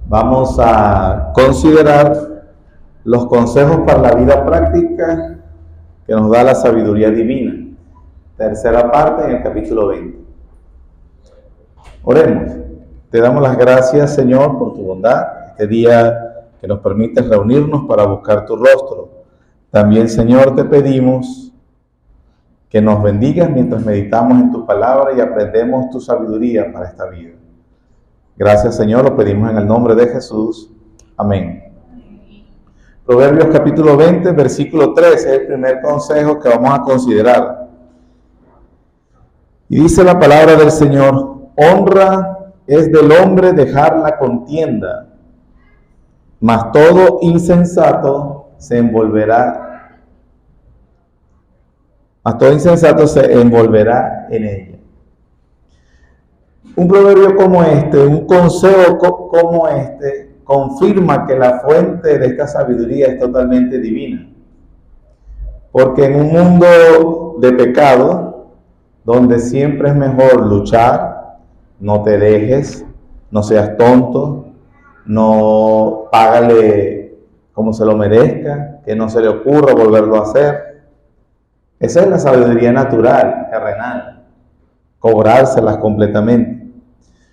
Vamos a considerar los consejos para la vida práctica que nos da la sabiduría divina. Tercera parte en el capítulo 20. Oremos. Te damos las gracias, Señor, por tu bondad, este día que nos permites reunirnos para buscar tu rostro. También, Señor, te pedimos que nos bendigas mientras meditamos en tu palabra y aprendemos tu sabiduría para esta vida. Gracias, Señor, lo pedimos en el nombre de Jesús. Amén. Proverbios capítulo 20, versículo 13, es el primer consejo que vamos a considerar. Y dice la palabra del Señor: honra es del hombre dejar la contienda, mas todo insensato se envolverá en ella. Un proverbio como este, un consejo como este, confirma que la fuente de esta sabiduría es totalmente divina. Porque en un mundo de pecado, donde siempre es mejor luchar, no te dejes, no seas tonto, no págale como se lo merezca, que no se le ocurra volverlo a hacer. Esa es la sabiduría natural, terrenal, cobrárselas completamente.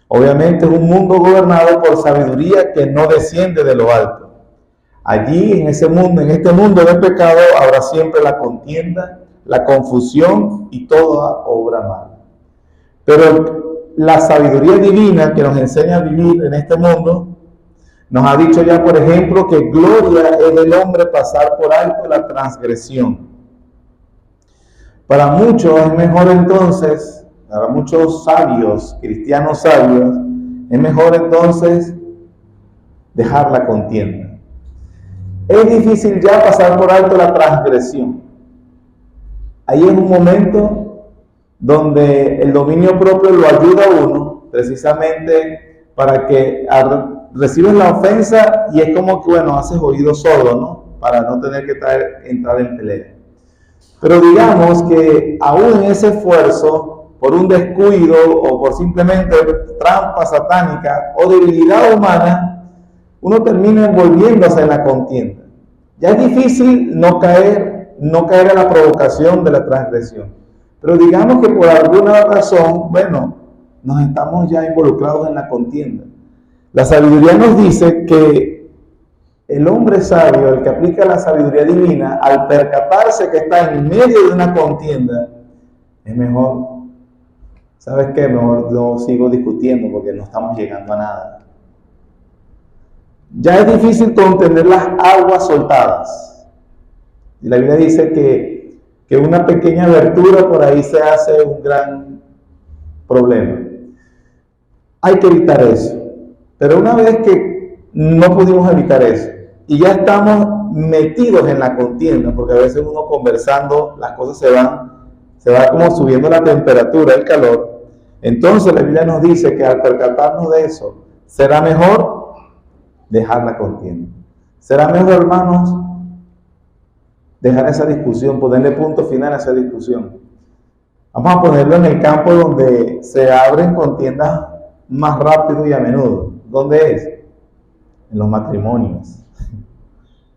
Obviamente es un mundo gobernado por sabiduría que no desciende de lo alto. Allí, en ese mundo, en este mundo de pecado, habrá siempre la contienda, la confusión y toda obra mala. Pero la sabiduría divina que nos enseña a vivir en este mundo, nos ha dicho ya, por ejemplo, que gloria es del hombre pasar por alto la transgresión. Para muchos es mejor entonces, para muchos sabios, cristianos sabios, es mejor entonces dejar la contienda. Es difícil ya pasar por alto la transgresión. Ahí es un momento donde el dominio propio lo ayuda a uno, precisamente para que recibes la ofensa y es como que, bueno, haces oído sordo, ¿no? Para no tener que entrar en pelea. Pero digamos que aún en ese esfuerzo, por un descuido o por simplemente trampa satánica o debilidad humana, uno termina envolviéndose en la contienda. Ya es difícil no caer a la provocación de la transgresión. Pero digamos que por alguna razón, bueno, nos estamos ya involucrados en la contienda. La sabiduría nos dice que el hombre sabio, el que aplica la sabiduría divina, al percatarse que está en medio de una contienda, es mejor, ¿sabes qué? Mejor no sigo discutiendo porque no estamos llegando a nada. Ya es difícil contener las aguas soltadas. Y la Biblia dice que una pequeña abertura por ahí se hace un gran problema. Hay que evitar eso. Pero una vez que no pudimos evitar eso y ya estamos metidos en la contienda, porque a veces uno conversando, las cosas se va como subiendo la temperatura, el calor. Entonces la Biblia nos dice que al percatarnos de eso, será mejor dejar la contienda. Será mejor, hermanos, dejar esa discusión, ponerle punto final a esa discusión. Vamos a ponerlo en el campo donde se abren contiendas más rápido y a menudo. ¿Dónde es? En los matrimonios.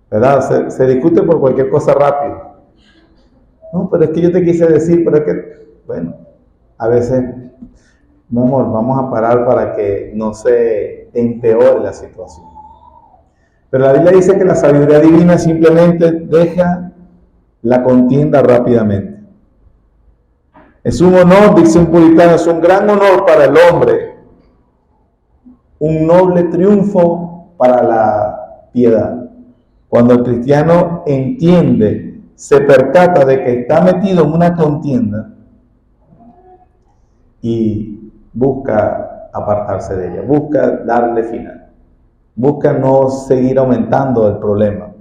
¿Verdad? Se discute por cualquier cosa rápido. No, pero es que yo te quise decir, pero es que, bueno, a veces, mi amor, vamos a parar para que no se empeore la situación. Pero la Biblia dice que la sabiduría divina simplemente deja la contienda rápidamente. Es un honor, dice un puritano, es un gran honor para el hombre, un noble triunfo para la piedad. Cuando el cristiano entiende, se percata de que está metido en una contienda y busca apartarse de ella, busca darle final, busca no seguir aumentando el problema.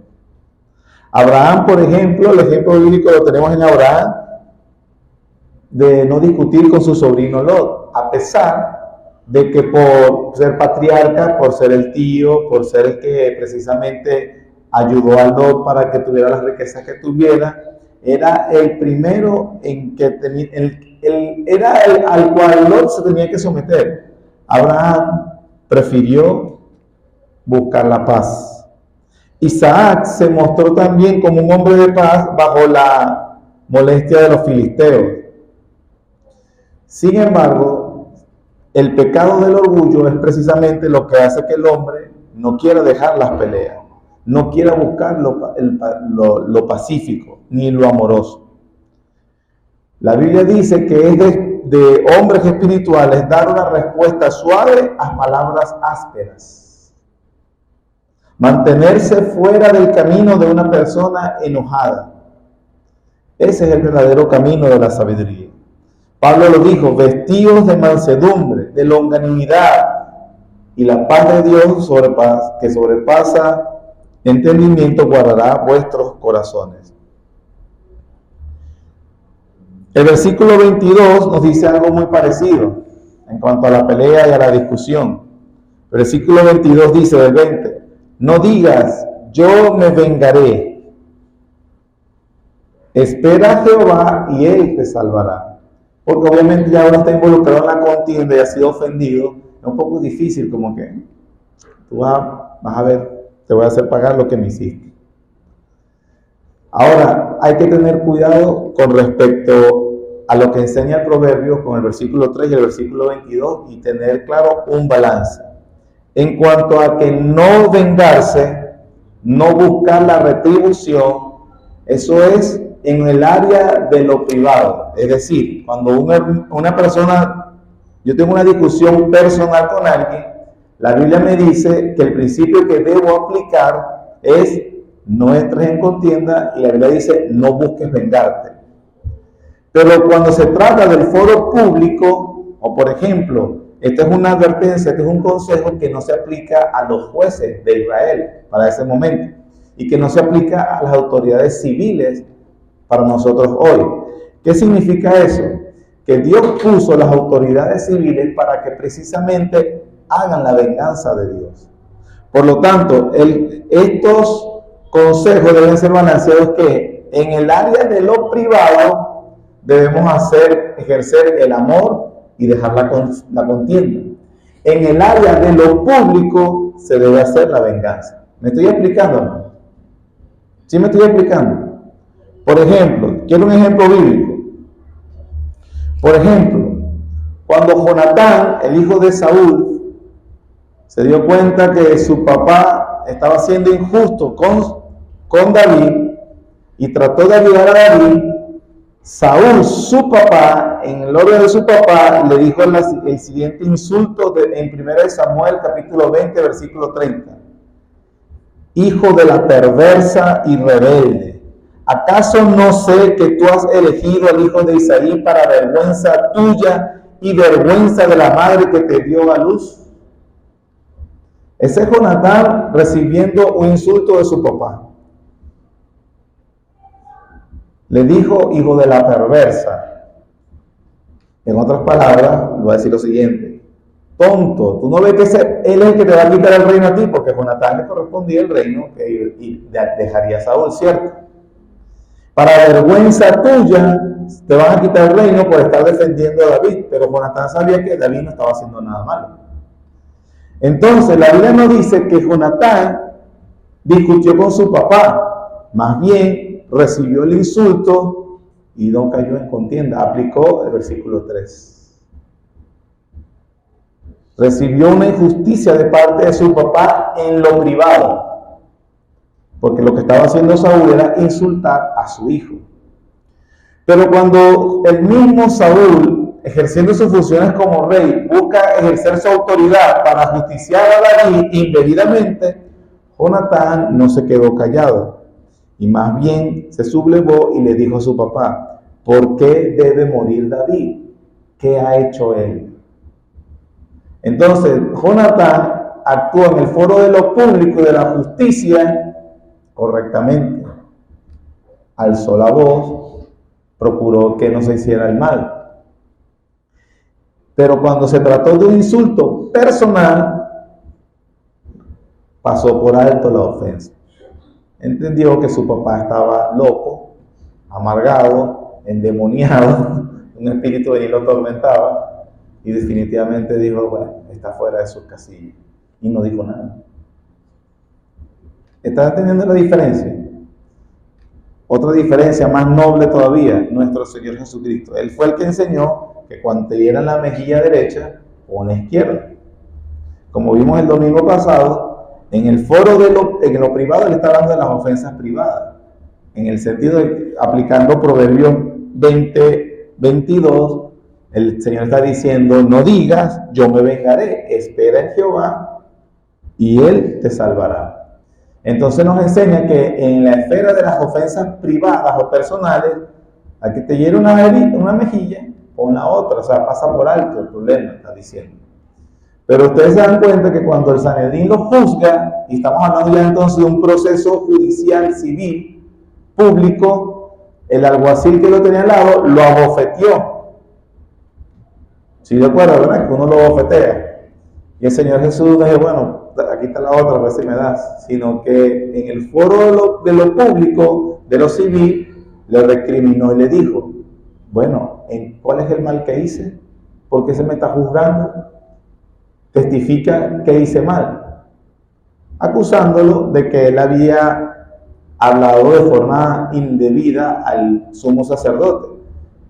Abraham, por ejemplo, el ejemplo bíblico lo tenemos en Abraham, de no discutir con su sobrino Lot, a pesar de que por ser patriarca, por ser el tío, por ser el que precisamente ayudó a Lot para que tuviera las riquezas que tuviera, era el primero en que tenía, era el al cual Lot se tenía que someter. Abraham prefirió buscar la paz. Isaac se mostró también como un hombre de paz bajo la molestia de los filisteos. Sin embargo, el pecado del orgullo es precisamente lo que hace que el hombre no quiera dejar las peleas, no quiera buscar lo pacífico ni lo amoroso. La Biblia dice que es de hombres espirituales dar una respuesta suave a palabras ásperas. Mantenerse fuera del camino de una persona enojada. Ese es el verdadero camino de la sabiduría. Pablo lo dijo: vestidos de mansedumbre, de longanimidad, y la paz de Dios que sobrepasa entendimiento guardará vuestros corazones. El versículo 22 nos dice algo muy parecido en cuanto a la pelea y a la discusión. El versículo 22 dice del 20: no digas, yo me vengaré. Espera a Jehová y Él te salvará. Porque obviamente ya uno está involucrado en la contienda y ha sido ofendido. Es un poco difícil, como que tú vas a ver, te voy a hacer pagar lo que me hiciste. Ahora, hay que tener cuidado con respecto a lo que enseña el proverbio con el versículo 3 y el versículo 22 y tener claro un balance. En cuanto a que no vengarse, no buscar la retribución, eso es en el área de lo privado. Es decir, cuando una persona, yo tengo una discusión personal con alguien, la Biblia me dice que el principio que debo aplicar es no entres en contienda, y la Biblia dice no busques vengarte. Pero cuando se trata del foro público, o por ejemplo, esta es una advertencia, este es un consejo que no se aplica a los jueces de Israel para ese momento, y que no se aplica a las autoridades civiles para nosotros hoy. ¿Qué significa eso? Que Dios puso las autoridades civiles para que precisamente hagan la venganza de Dios. Por lo tanto, estos consejos deben ser balanceados, que en el área de lo privado debemos ejercer el amor y dejar la contienda. En el área de lo público se debe hacer la venganza. ¿Me estoy explicando, no? ¿Sí me estoy explicando? Por ejemplo, quiero un ejemplo bíblico. Por ejemplo, cuando Jonatán, el hijo de Saúl, se dio cuenta que su papá estaba siendo injusto con David y trató de ayudar a David, Saúl, su papá, en el orden de su papá, le dijo el siguiente insulto en 1 Samuel capítulo 20, versículo 30. Hijo de la perversa y rebelde, ¿acaso no sé que tú has elegido al hijo de Isaí para vergüenza tuya y vergüenza de la madre que te dio a luz? Ese es Jonatán recibiendo un insulto de su papá. Le dijo hijo de la perversa. En otras palabras, voy a decir lo siguiente: tonto, tú no ves que él es el que te va a quitar el reino a ti, porque a Jonatán le correspondía el reino y dejaría a Saúl, ¿cierto? Para vergüenza tuya te van a quitar el reino por estar defendiendo a David, pero Jonatán sabía que David no estaba haciendo nada malo. Entonces la Biblia nos dice que Jonatán discutió con su papá, más bien recibió el insulto y no cayó en contienda. Aplicó el versículo 3. Recibió una injusticia de parte de su papá en lo privado, porque lo que estaba haciendo Saúl era insultar a su hijo. Pero cuando el mismo Saúl, ejerciendo sus funciones como rey, busca ejercer su autoridad para justiciar a David indebidamente, Jonatán no se quedó callado, y más bien se sublevó y le dijo a su papá: ¿por qué debe morir David? ¿Qué ha hecho él? Entonces Jonatán actuó en el foro de lo público y de la justicia correctamente. Alzó la voz, procuró que no se hiciera el mal. Pero cuando se trató de un insulto personal, pasó por alto la ofensa. Entendió que su papá estaba loco, amargado, endemoniado, un espíritu de él lo atormentaba, y definitivamente dijo, bueno, está fuera de sus casillas, y no dijo nada. ¿Estás entendiendo la diferencia? Otra diferencia más noble todavía, nuestro Señor Jesucristo. Él fue el que enseñó que cuando te dieran la mejilla derecha, pon la izquierda. Como vimos el domingo pasado, en el foro en lo privado, él está hablando de las ofensas privadas, en el sentido de, aplicando Proverbios 20:22, el Señor está diciendo, no digas, yo me vengaré, espera en Jehová y Él te salvará. Entonces nos enseña que en la esfera de las ofensas privadas o personales, a que te hiere una mejilla, pon la otra, o sea, pasa por alto el problema, está diciendo. Pero ustedes se dan cuenta que cuando el Sanedrín lo juzga, y estamos hablando ya entonces de un proceso judicial, civil, público, el alguacil que lo tenía al lado lo abofeteó. ¿Sí de acuerdo, verdad? Que uno lo bofetea. Y el Señor Jesús dijo, bueno, aquí está la otra, a ver si me das. Sino que en el foro de lo público, de lo civil, le recriminó y le dijo, bueno, ¿cuál es el mal que hice? ¿Por qué se me está juzgando? Testifica que hice mal, acusándolo de que él había hablado de forma indebida al sumo sacerdote,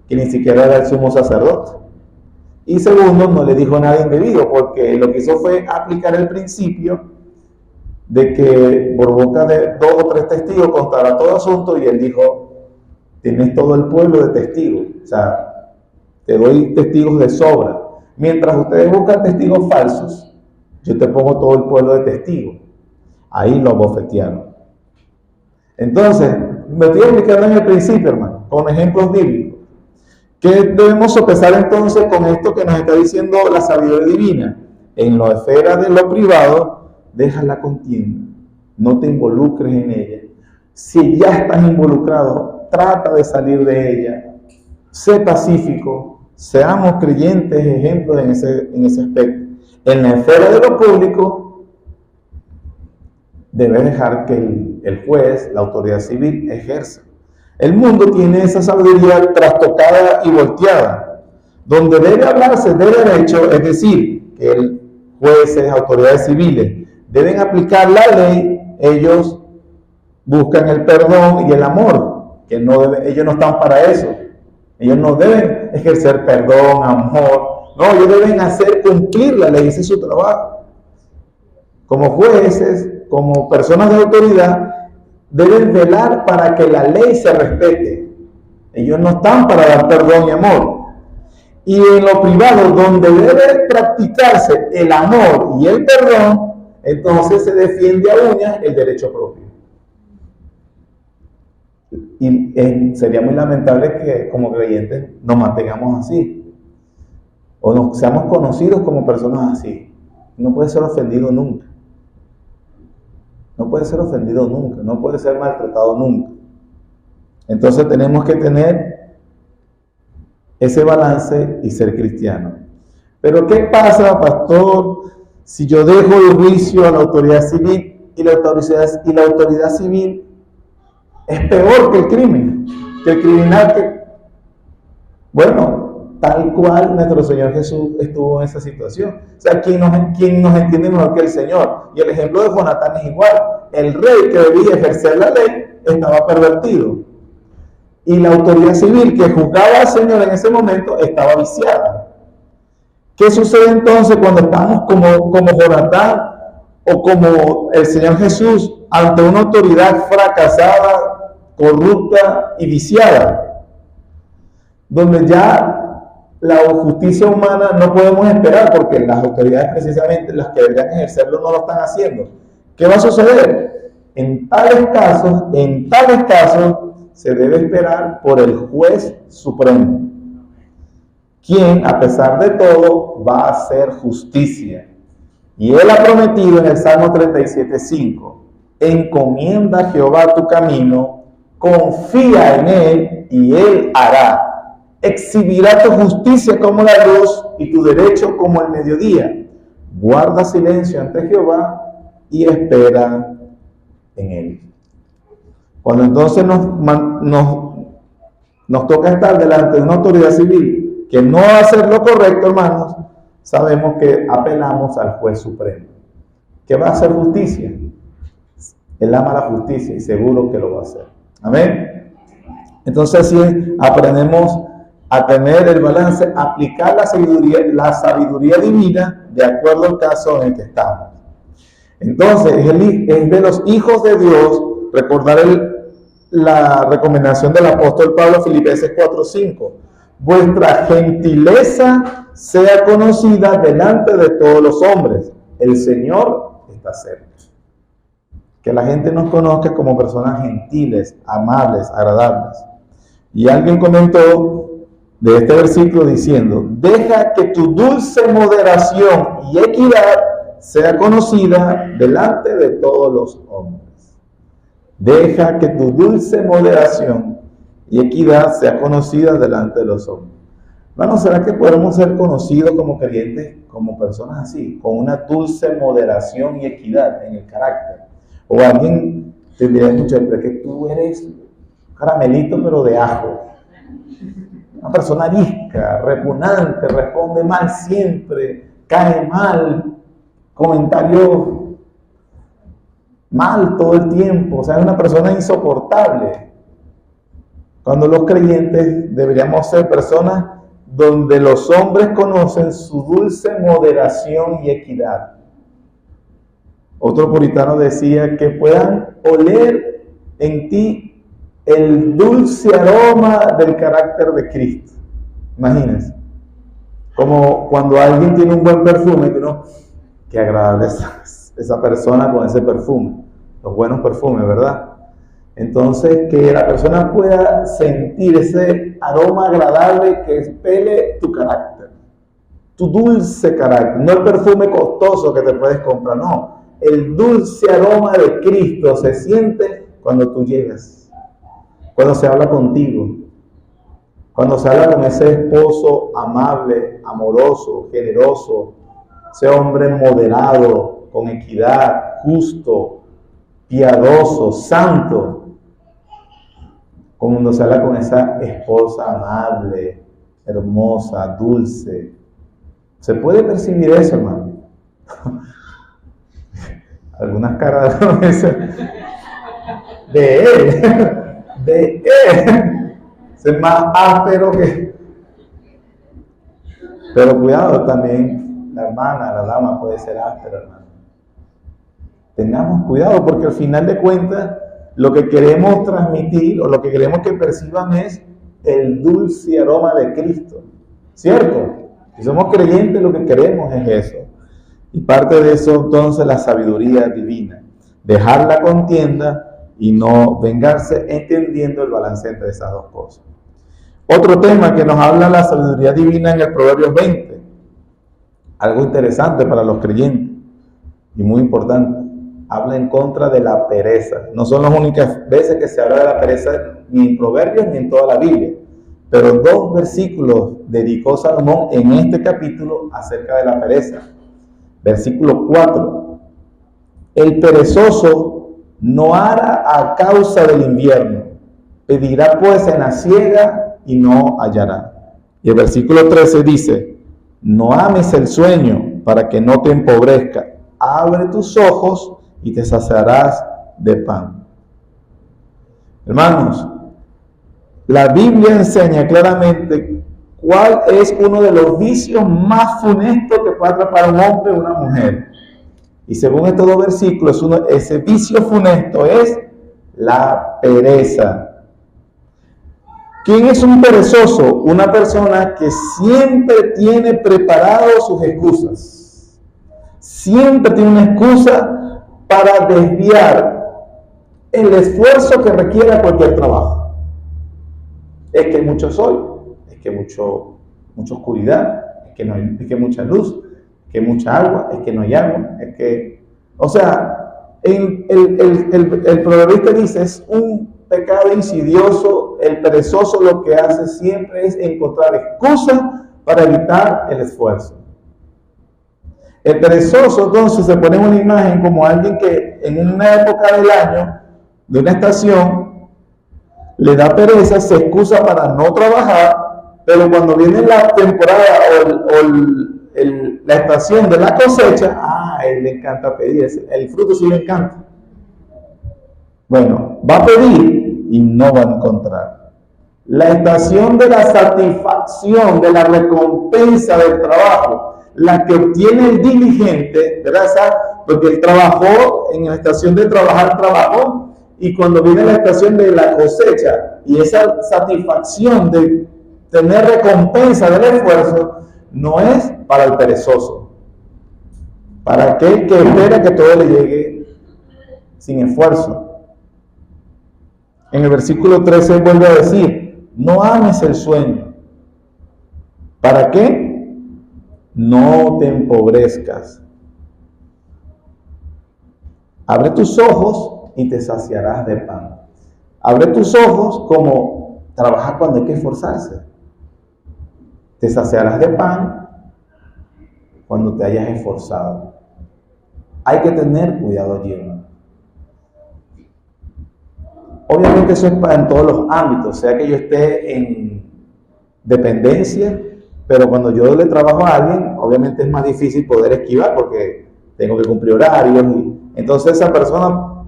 que ni siquiera era el sumo sacerdote. Y segundo, no le dijo nada indebido, porque lo que hizo fue aplicar el principio de que por boca de 2 o 3 testigos constará todo asunto, y él dijo, tienes todo el pueblo de testigos, o sea, te doy testigos de sobra. Mientras ustedes buscan testigos falsos, yo te pongo todo el pueblo de testigos. Ahí lo abofetearon. Entonces, me estoy explicando en el principio, hermano, con ejemplos bíblicos. ¿Qué debemos sopesar entonces con esto que nos está diciendo la sabiduría divina? En la esfera de lo privado, deja la contienda. No te involucres en ella. Si ya estás involucrado, trata de salir de ella. Sé pacífico. Seamos creyentes ejemplos en ese aspecto. En la esfera de lo público, debes dejar que el juez, la autoridad civil, ejerza. El mundo tiene esa sabiduría trastocada y volteada, donde debe hablarse de derecho, es decir, que el jueces, autoridades civiles, deben aplicar la ley. Ellos buscan el perdón y el amor, que ellos no están para eso. Ellos no deben ejercer perdón, amor. No, ellos deben hacer cumplir la ley. Ese es su trabajo. Como jueces, como personas de autoridad, deben velar para que la ley se respete. Ellos no están para dar perdón y amor. Y en lo privado, donde debe practicarse el amor y el perdón, entonces se defiende a uñas el derecho propio. Y sería muy lamentable que como creyentes nos mantengamos así, o seamos conocidos como personas así. No puede ser ofendido nunca, no puede ser ofendido nunca, no puede ser maltratado nunca. Entonces tenemos que tener ese balance y ser cristianos. Pero ¿qué pasa, pastor, si yo dejo el juicio a la autoridad civil y la autoridad civil es peor que el crimen, que el criminal? Bueno, tal cual nuestro Señor Jesús estuvo en esa situación. O sea, ¿quién nos entiende mejor que el Señor? Y el ejemplo de Jonatán es igual. El rey que debía ejercer la ley estaba pervertido. Y la autoridad civil que juzgaba al Señor en ese momento estaba viciada. ¿Qué sucede entonces cuando estamos como Jonatán o como el Señor Jesús ante una autoridad fracasada, corrupta y viciada? Donde ya la justicia humana no podemos esperar, porque las autoridades, precisamente las que deberían ejercerlo, no lo están haciendo. ¿Qué va a suceder? En tales casos, se debe esperar por el juez supremo, quien, a pesar de todo, va a hacer justicia. Y él ha prometido en el Salmo 37:5, encomienda a Jehová tu camino, confía en él y él hará. Exhibirá tu justicia como la luz y tu derecho como el mediodía. Guarda silencio ante Jehová y espera en él. Cuando entonces nos toca estar delante de una autoridad civil que no hacer lo correcto, hermanos, sabemos que apelamos al juez supremo, que va a hacer justicia. Él ama la justicia y seguro que lo va a hacer. Amén. Entonces así aprendemos a tener el balance, aplicar la sabiduría divina de acuerdo al caso en el que estamos. Entonces es de los hijos de Dios recordar la recomendación del apóstol Pablo, Filipenses 4:5. Vuestra gentileza sea conocida delante de todos los hombres. El Señor está cerca. Que la gente nos conozca como personas gentiles, amables, agradables. Y alguien comentó de este versículo diciendo: deja que tu dulce moderación y equidad sea conocida delante de todos los hombres. Deja que tu dulce moderación y equidad sea conocida delante de los hombres. Bueno, ¿será que podemos ser conocidos como creyentes, como personas así, con una dulce moderación y equidad en el carácter? O alguien te dirá mucho, pero es que tú eres caramelito pero de ajo. Una persona arisca, repugnante, responde mal siempre, cae mal, comentarios mal todo el tiempo. O sea, es una persona insoportable. Cuando los creyentes deberíamos ser personas donde los hombres conocen su dulce moderación y equidad. Otro puritano decía que puedan oler en ti el dulce aroma del carácter de Cristo. Imagínense. Como cuando alguien tiene un buen perfume, que uno, qué agradable esa persona con ese perfume. Los buenos perfumes, ¿verdad? Entonces, que la persona pueda sentir ese aroma agradable que expele tu carácter, tu dulce carácter, no el perfume costoso que te puedes comprar, no. El dulce aroma de Cristo se siente cuando tú llegas, cuando se habla contigo, cuando se habla con ese esposo amable, amoroso, generoso, ese hombre moderado, con equidad, justo, piadoso, santo. Cuando se habla con esa esposa amable, hermosa, dulce. ¿Se puede percibir eso, hermano? Algunas caras de él. Es más áspero que... Pero cuidado también, la hermana, la dama puede ser áspera, hermano. Tengamos cuidado porque al final de cuentas lo que queremos transmitir o lo que queremos que perciban es el dulce aroma de Cristo, ¿cierto? Si somos creyentes lo que queremos es eso. Y parte de eso entonces la sabiduría divina, dejar la contienda y no vengarse, entendiendo el balance entre esas dos cosas. Otro tema que nos habla la sabiduría divina en el Proverbios 20, algo interesante para los creyentes y muy importante. Habla en contra de la pereza. No son las únicas veces que se habla de la pereza, ni en Proverbios ni en toda la Biblia. Pero 2 versículos dedicó Salomón en este capítulo acerca de la pereza. Versículo 4. El perezoso no hará a causa del invierno. Pedirá pues en la siega y no hallará. Y el versículo 13 dice: no ames el sueño para que no te empobrezca. Abre tus ojos y te saciarás de pan. Hermanos, la Biblia enseña claramente cuál es uno de los vicios más funestos que puede atrapar a un hombre o una mujer. Y según estos 2 versículos, ese vicio funesto es la pereza. ¿Quién es un perezoso? Una persona que siempre tiene preparadas sus excusas. Siempre tiene una excusa para desviar el esfuerzo que requiere cualquier trabajo. Es que hay mucho sol, es que hay mucha oscuridad, es que hay mucha luz, es que hay mucha agua, es que no hay agua, es que... O sea, el proverbista dice, es un pecado insidioso, el perezoso lo que hace siempre es encontrar excusas para evitar el esfuerzo. El perezoso entonces se pone una imagen como alguien que en una época del año, de una estación, le da pereza, se excusa para no trabajar pero cuando viene la temporada la estación de la cosecha, a él le encanta pedir, el fruto sí le encanta. Bueno, va a pedir y no va a encontrar. La estación de la satisfacción, de la recompensa del trabajo, la que obtiene el diligente, ¿verdad? Porque él trabajó en la estación de trabajar, trabajó, y cuando viene la estación de la cosecha y esa satisfacción de tener recompensa del esfuerzo, no es para el perezoso, para aquel que espera que todo le llegue sin esfuerzo. En el versículo 13 vuelve a decir: no ames el sueño. ¿Para qué? No te empobrezcas. Abre tus ojos y te saciarás de pan. Abre tus ojos como trabajar cuando hay que esforzarse. Te saciarás de pan cuando te hayas esforzado. Hay que tener cuidado allí. Obviamente eso es en todos los ámbitos, sea que yo esté en dependencia, pero cuando yo le trabajo a alguien, obviamente es más difícil poder esquivar porque tengo que cumplir horarios. Y entonces esa persona,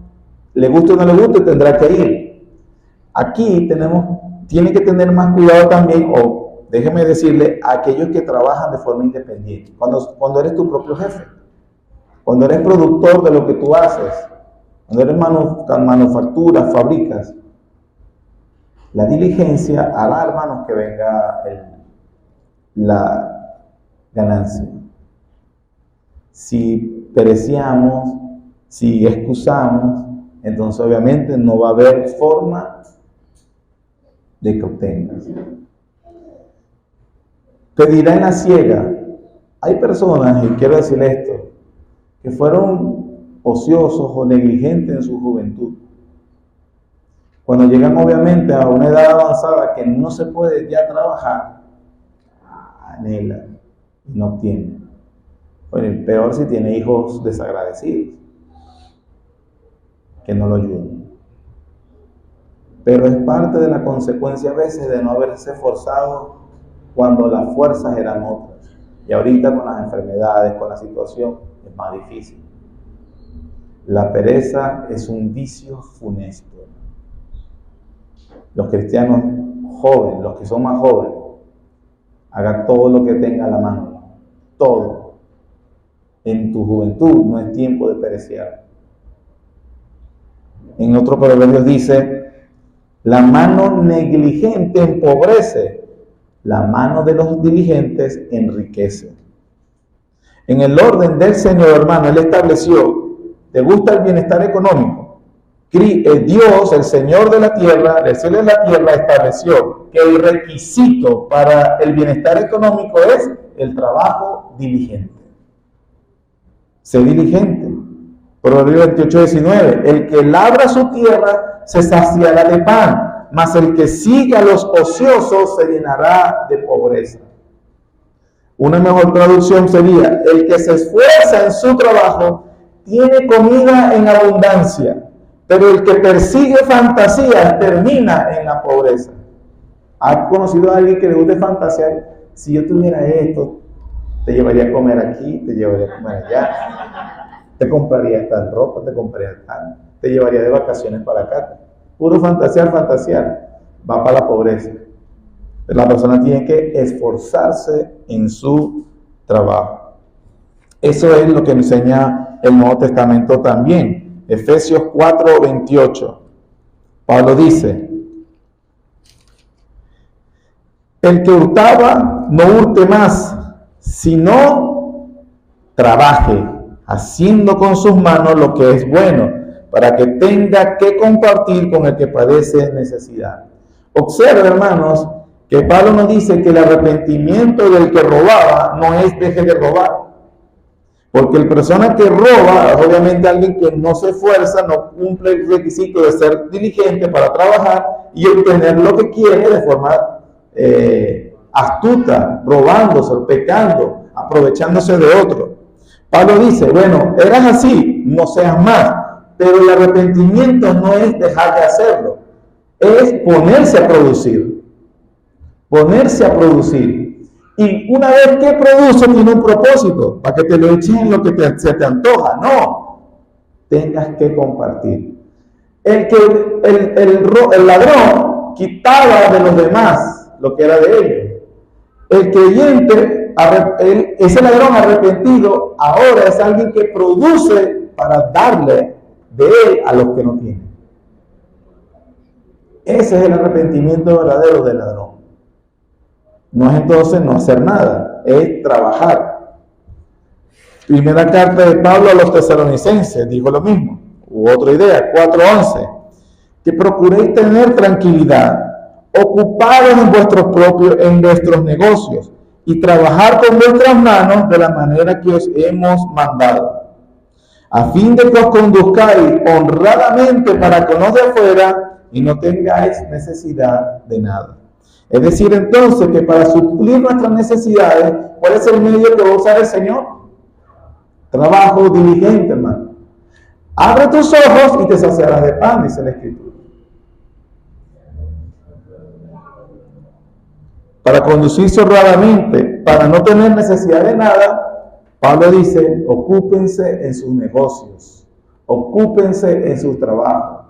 le guste o no le guste, tendrá que ir. Aquí tiene que tener más cuidado también, o déjeme decirle, a aquellos que trabajan de forma independiente. Cuando eres tu propio jefe, cuando eres productor de lo que tú haces, cuando eres manufacturas, fabricas, la diligencia hará, hermanos, que venga la ganancia. Si pereciamos, si excusamos, entonces obviamente no va a haber forma de que obtengas. Pedirá en la ciega. Hay personas, y quiero decir esto, que fueron ociosos o negligentes en su juventud. Cuando llegan obviamente a una edad avanzada que no se puede ya trabajar, anhelan y no obtienen. Bueno, peor si tiene hijos desagradecidos, que no lo ayudan. Pero es parte de la consecuencia a veces de no haberse esforzado cuando las fuerzas eran otras. Y ahorita con las enfermedades, con la situación, es más difícil. La pereza es un vicio funesto. Los cristianos jóvenes, los que son más jóvenes, hagan todo lo que tenga a la mano. Todo. En tu juventud no es tiempo de perecer. En otro proverbio dice: la mano negligente empobrece, la mano de los diligentes enriquece. En el orden del Señor, hermano, Él estableció: ¿te gusta el bienestar económico? Dios, el Señor de la tierra, del cielo y de la tierra, estableció que el requisito para el bienestar económico es el trabajo diligente. Sé diligente. Proverbio 28:19. El que labra su tierra se saciará de pan, mas el que sigue a los ociosos se llenará de pobreza. Una mejor traducción sería: el que se esfuerza en su trabajo tiene comida en abundancia, pero el que persigue fantasías termina en la pobreza. ¿Has conocido a alguien que le guste fantasear? Si yo tuviera esto, te llevaría a comer aquí, te llevaría a comer allá, te compraría esta ropa, te compraría tal, te llevaría de vacaciones para acá. Puro fantasear, va para la pobreza. La persona tiene que esforzarse en su trabajo. Eso es lo que enseña el Nuevo Testamento también. Efesios 4:28. Pablo dice: el que hurtaba, no hurte más, sino trabaje, haciendo con sus manos lo que es bueno, para que tenga que compartir con el que padece necesidad. Observa, hermanos, que Pablo nos dice que el arrepentimiento del que robaba no es deje de robar. Porque la persona que roba, obviamente alguien que no se esfuerza, no cumple el requisito de ser diligente para trabajar y obtener lo que quiere de forma astuta, robándose, pecando, aprovechándose de otro. Pablo dice: bueno, eras así, no seas más, pero el arrepentimiento no es dejar de hacerlo, es ponerse a producir. ponerse a producir. Y una vez que produce, tiene un propósito, para que te lo eches en lo que se te antoja. No, tengas que compartir. El ladrón quitaba de los demás lo que era de ellos. El creyente, ese ladrón arrepentido, ahora es alguien que produce para darle de él a los que no tienen. Ese es el arrepentimiento verdadero del ladrón. No es entonces no hacer nada, es trabajar. Primera carta de Pablo a los tesalonicenses dijo lo mismo, u otra idea, 4:11, que procuréis tener tranquilidad, ocupados en vuestros negocios y trabajar con vuestras manos de la manera que os hemos mandado, a fin de que os conduzcáis honradamente para con los de afuera y no tengáis necesidad de nada. Es decir, entonces, que para suplir nuestras necesidades, ¿cuál es el medio que va a usar el Señor? Trabajo diligente, hermano. Abre tus ojos y te saciarás de pan, dice la Escritura. Para conducirse honradamente, para no tener necesidad de nada, Pablo dice, ocúpense en sus negocios, ocúpense en sus trabajos.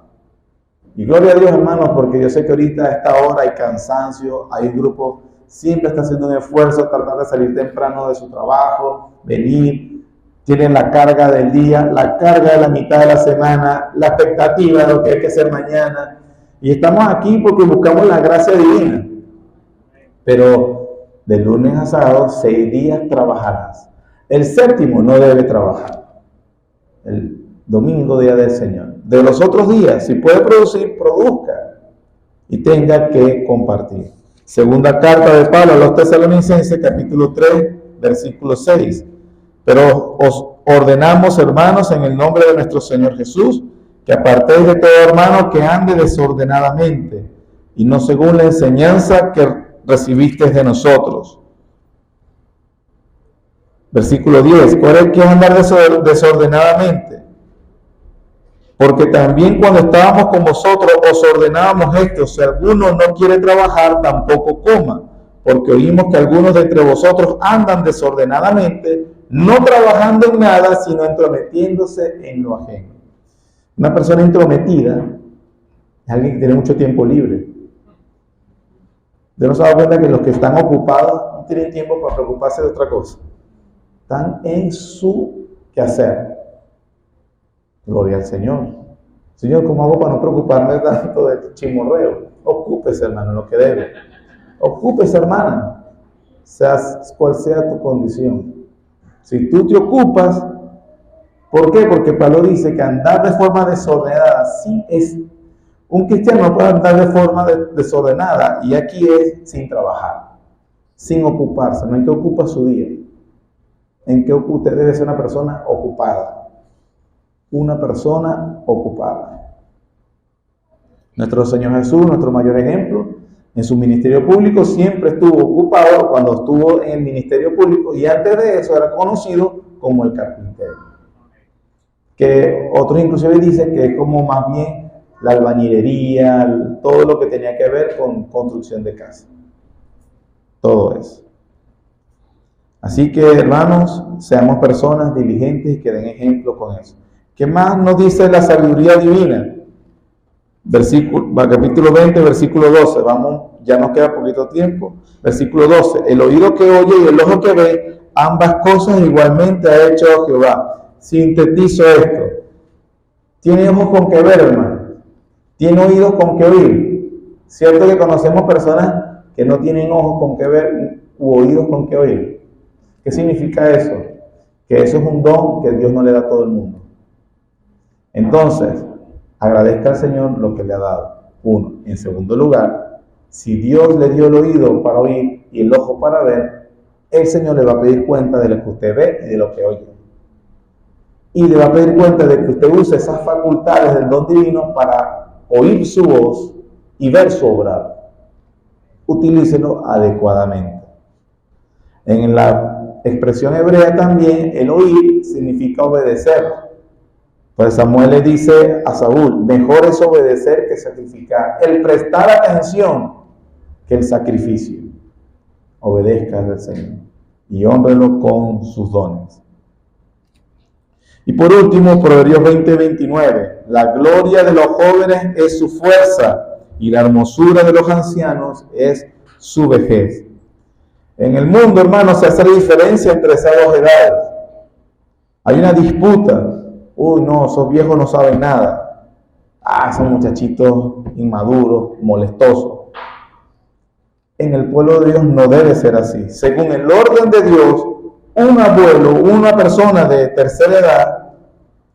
Y gloria a Dios, hermanos, porque yo sé que ahorita a esta hora hay cansancio, hay un grupo, siempre está haciendo un esfuerzo, tratar de salir temprano de su trabajo, venir, tienen la carga del día, la carga de la mitad de la semana, la expectativa de lo que hay que hacer mañana. Y estamos aquí porque buscamos la gracia divina. Pero de lunes a sábado, 6 días trabajarás. El séptimo no debe trabajar. El domingo, día del Señor. De los otros días, si puede producir, produzca y tenga que compartir. Segunda carta de Pablo a los tesalonicenses, capítulo 3, versículo 6. Pero os ordenamos, hermanos, en el nombre de nuestro Señor Jesús, que apartéis de todo hermano que ande desordenadamente y no según la enseñanza que recibiste de nosotros. Versículo 10. ¿Cuál es que andar desordenadamente? Porque también cuando estábamos con vosotros os ordenábamos esto: si alguno no quiere trabajar, tampoco coma, porque oímos que algunos de entre vosotros andan desordenadamente, no trabajando en nada, sino entrometiéndose en lo ajeno. Una persona intrometida es alguien que tiene mucho tiempo libre. Usted no se da cuenta que los que están ocupados no tienen tiempo para preocuparse de otra cosa. Están en su quehacer. Gloria al Señor. Señor, ¿cómo hago para no preocuparme tanto de chimorreo? Ocúpese, hermano, en lo que debe. Ocúpese, hermana, cual sea tu condición. Si tú te ocupas, ¿por qué? Porque Pablo dice que andar de forma desordenada, sí es. Un cristiano no puede andar de forma desordenada, y aquí es sin trabajar, sin ocuparse. No hay que ocupar su día. En que usted debe ser una persona ocupada. Una persona ocupada. Nuestro Señor Jesús, nuestro mayor ejemplo, en su ministerio público siempre estuvo ocupado cuando estuvo en el ministerio público, y antes de eso era conocido como el carpintero. Que otros inclusive dicen que es como más bien la albañilería, todo lo que tenía que ver con construcción de casa. Todo eso. Así que, hermanos, seamos personas diligentes y que den ejemplo con eso. ¿Qué más nos dice la sabiduría divina? Capítulo 20, versículo 12. Vamos, ya nos queda poquito tiempo. Versículo 12. El oído que oye y el ojo que ve, ambas cosas igualmente ha hecho Jehová. Sintetizo esto. ¿Tiene ojos con que ver, hermano? ¿Tiene oídos con que oír? ¿Cierto que conocemos personas que no tienen ojos con que ver u oídos con que oír? ¿Qué significa eso? Que eso es un don que Dios no le da a todo el mundo. Entonces, agradezca al Señor lo que le ha dado. Uno. En segundo lugar, si Dios le dio el oído para oír y el ojo para ver, el Señor le va a pedir cuenta de lo que usted ve y de lo que oye. Y le va a pedir cuenta de que usted use esas facultades del don divino para oír su voz y ver su obra. Utilícelo adecuadamente. En la expresión hebrea también, el oír significa obedecer. Pues Samuel le dice a Saúl: mejor es obedecer que sacrificar. El prestar atención que el sacrificio. obedezca al Señor y hónrelo con sus dones. Y por último, Proverbios 20:29, la gloria de los jóvenes es su fuerza y la hermosura de los ancianos es su vejez. En el mundo, hermanos, se hace la diferencia entre esas dos edades. Hay una disputa. Uy, no, esos viejos no saben nada. Son muchachitos inmaduros, molestosos. En el pueblo de Dios no debe ser así. Según el orden de Dios, un abuelo, una persona de tercera edad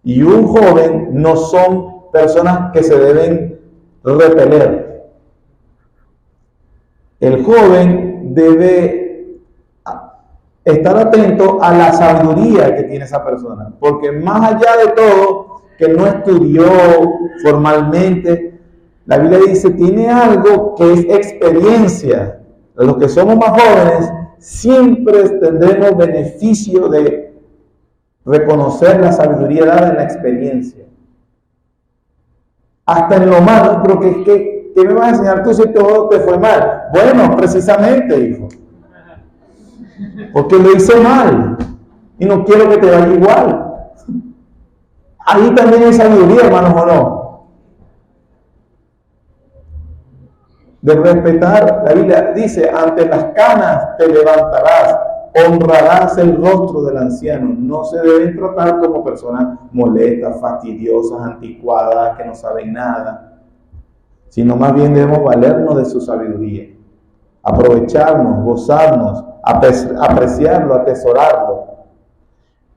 y un joven no son personas que se deben repeler. El joven debe estar atento a la sabiduría que tiene esa persona, porque más allá de todo, que no estudió formalmente, la Biblia dice, tiene algo que es experiencia. Los que somos más jóvenes siempre tendremos beneficio de reconocer la sabiduría dada en la experiencia. Hasta en lo malo, pero ¿qué me vas a enseñar tú si todo te fue mal? Bueno, precisamente, hijo, porque lo hice mal y no quiero que te vaya igual. Ahí también hay sabiduría, hermanos, ¿o no? De respetar, la Biblia dice, ante las canas te levantarás, honrarás el rostro del anciano. No se deben tratar como personas molestas, fastidiosas, anticuadas, que no saben nada, sino más bien debemos valernos de su sabiduría, aprovecharnos, gozarnos, apreciarlo, atesorarlo.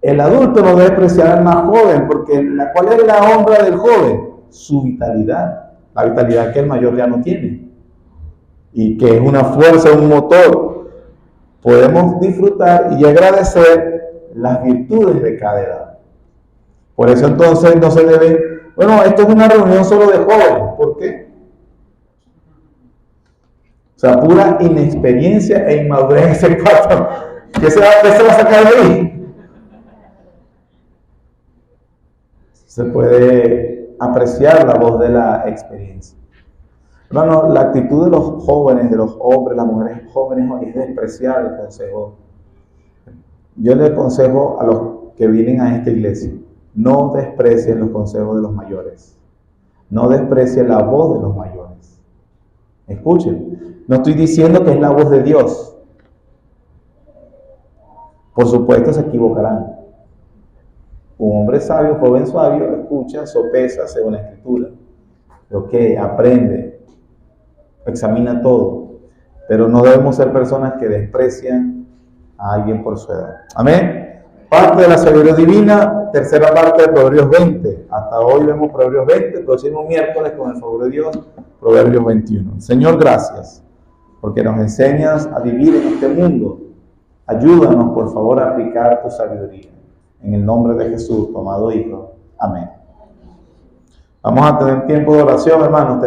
El adulto no debe apreciar al más joven, porque ¿cuál es la honra del joven? Su vitalidad, la vitalidad que el mayor ya no tiene, y que es una fuerza, un motor. Podemos disfrutar y agradecer las virtudes de cada edad. Por eso entonces no se debe, esto es una reunión solo de jóvenes. ¿Por qué? O sea, pura inexperiencia e inmadurez ese cuarto. ¿Qué se va a sacar de ahí? Se puede apreciar la voz de la experiencia. Hermano, la actitud de los jóvenes, de los hombres, las mujeres jóvenes hoy es despreciar el consejo. Yo le aconsejo a los que vienen a esta iglesia, no desprecien los consejos de los mayores. No desprecien la voz de los mayores. Escuchen, no estoy diciendo que es la voz de Dios. Por supuesto se equivocarán. Un hombre sabio, joven sabio, escucha, sopesa según la Escritura. Aprende, examina todo. Pero no debemos ser personas que desprecian a alguien por su edad. Amén. Parte de la sabiduría divina, tercera parte de Proverbios 20. Hasta hoy vemos Proverbios 20, el próximo miércoles, con el favor de Dios, Proverbios 21. Señor, gracias, porque nos enseñas a vivir en este mundo. Ayúdanos, por favor, a aplicar tu sabiduría. En el nombre de Jesús, tu amado Hijo. Amén. Vamos a tener tiempo de oración, hermanos.